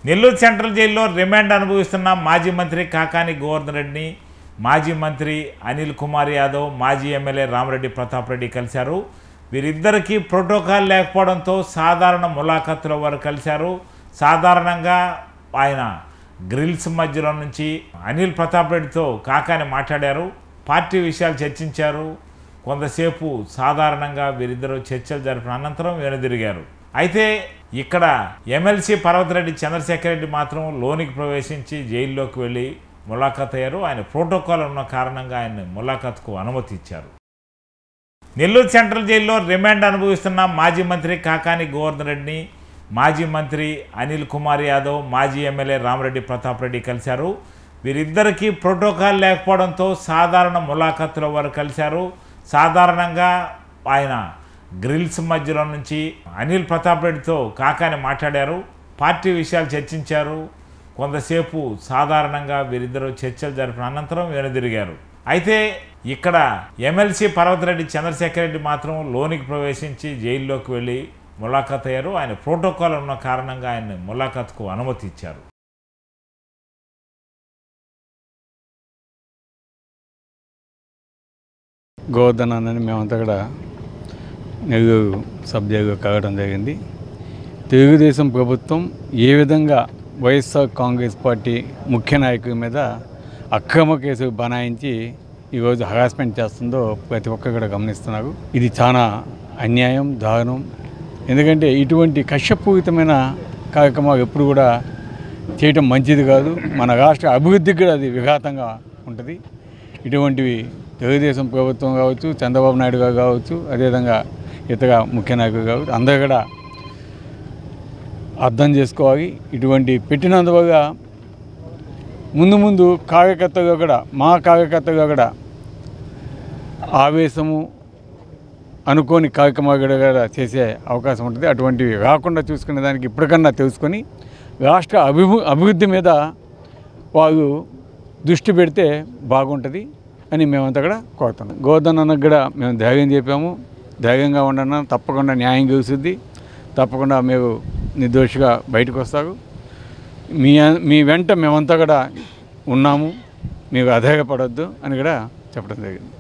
Nellore central జైల్లో remand అనుభవిస్తున్న మాజీ మంత్రి కాకాని గోవర్ధన్ రెడ్డిని మాజీ మంత్రి అనిల్ కుమార్ యాదవ్, మాజీ ఎమ్మెల్యే రామరెడ్డి ప్రతాప్ రెడ్డి కలిశారు. వీరిద్దరికీ ప్రోటోకాల్ లేకపోవడంతో సాధారణ ములాఖతుల వారు కలిశారు. సాధారణంగా ఆయన గ్రిల్స్ మధ్యలో నుంచి అనిల్ ప్రతాప్ రెడ్డితో కాకాని మాట్లాడారు. పార్టీ విషయాలు చర్చించారు. కొంతసేపు సాధారణంగా వీరిద్దరూ చర్చలు జరిపిన అనంతరం వెనుదిరిగారు. అయితే ఇక్కడ ఎమ్మెల్సీ పర్వతరెడ్డి చంద్రశేఖర్ రెడ్డి మాత్రం లోనికి ప్రవేశించి జైల్లోకి వెళ్ళి ములాఖత్ అయ్యారు. ఆయన ప్రోటోకాల్ ఉన్న కారణంగా ఆయన ములాఖత్కు అనుమతి ఇచ్చారు. నెల్లూరు సెంట్రల్ జైల్లో రిమాండ్ అనుభవిస్తున్న మాజీ మంత్రి కాకాని గోవర్ధన్ రెడ్డిని మాజీ మంత్రి అనిల్ కుమార్ యాదవ్, మాజీ ఎమ్మెల్యే రామరెడ్డి ప్రతాప్ రెడ్డి కలిశారు. వీరిద్దరికీ ప్రోటోకాల్ లేకపోవడంతో సాధారణ ములాఖతుల వారు కలిశారు. సాధారణంగా ఆయన గ్రిల్స్ మధ్యలో నుంచి అనిల్ ప్రతాప్ రెడ్డితో కాకాని మాట్లాడారు. పార్టీ విషయాలు చర్చించారు. కొంతసేపు సాధారణంగా వీరిద్దరూ చర్చలు జరిపిన అనంతరం వెనుదిరిగారు. అయితే ఇక్కడ ఎమ్మెల్సీ పర్వతరెడ్డి చంద్రశేఖర్ రెడ్డి మాత్రం లోనికి ప్రవేశించి జైల్లోకి వెళ్ళి ములాఖత్ అయ్యారు. ఆయన ప్రోటోకాల్ ఉన్న కారణంగా ఆయన ములాఖత్కు అనుమతి ఇచ్చారు. గోవర్ధన్ అన్నని మేమంతా కూడా నెల్లూరు సభ్యులుగా కావడం జరిగింది. తెలుగుదేశం ప్రభుత్వం ఏ విధంగా వైఎస్ఆర్ కాంగ్రెస్ పార్టీ ముఖ్య నాయకుల మీద అక్రమ కేసులు బనాయించి ఈరోజు హరాస్మెంట్ చేస్తుందో ప్రతి ఒక్కరు కూడా గమనిస్తున్నారు. ఇది చాలా అన్యాయం, దారుణం. ఎందుకంటే ఇటువంటి కక్షపూరితమైన కార్యక్రమాలు ఎప్పుడు కూడా చేయటం మంచిది కాదు. మన రాష్ట్ర అభివృద్ధికి కూడా అది విఘాతంగా ఉంటుంది. ఇటువంటివి తెలుగుదేశం ప్రభుత్వం కావచ్చు, చంద్రబాబు నాయుడు గారు కావచ్చు, అదేవిధంగా ఇతర ముఖ్య నాయకులు కావచ్చు, అందరూ కూడా అర్థం చేసుకోవాలి. ఇటువంటి పెట్టినందువల్ల ముందు కార్యకర్తగా కూడా మా కార్యకర్తగా కూడా ఆవేశము అనుకోని కార్యక్రమాలు కూడా చేసే అవకాశం ఉంటుంది. అటువంటివి రాకుండా చూసుకునే దానికి ఇప్పటికన్నా తెలుసుకొని రాష్ట్ర అభివృద్ధి మీద వాళ్ళు దృష్టి పెడితే బాగుంటుంది అని మేమంతా కూడా కోరుతున్నాం. గోవర్ధన్ అన్నకు కూడా మేము ధైర్యం చెప్పాము. ధైర్యంగా ఉండన్నా తప్పకుండా న్యాయం గెలుస్తుంది. తప్పకుండా మీరు నిర్దోషిగా బయటకు వస్తారు. మీ వెంట మేమంతా కూడా ఉన్నాము. మీకు అధైర్యపడొద్దు అని కూడా చెప్పడం జరిగింది.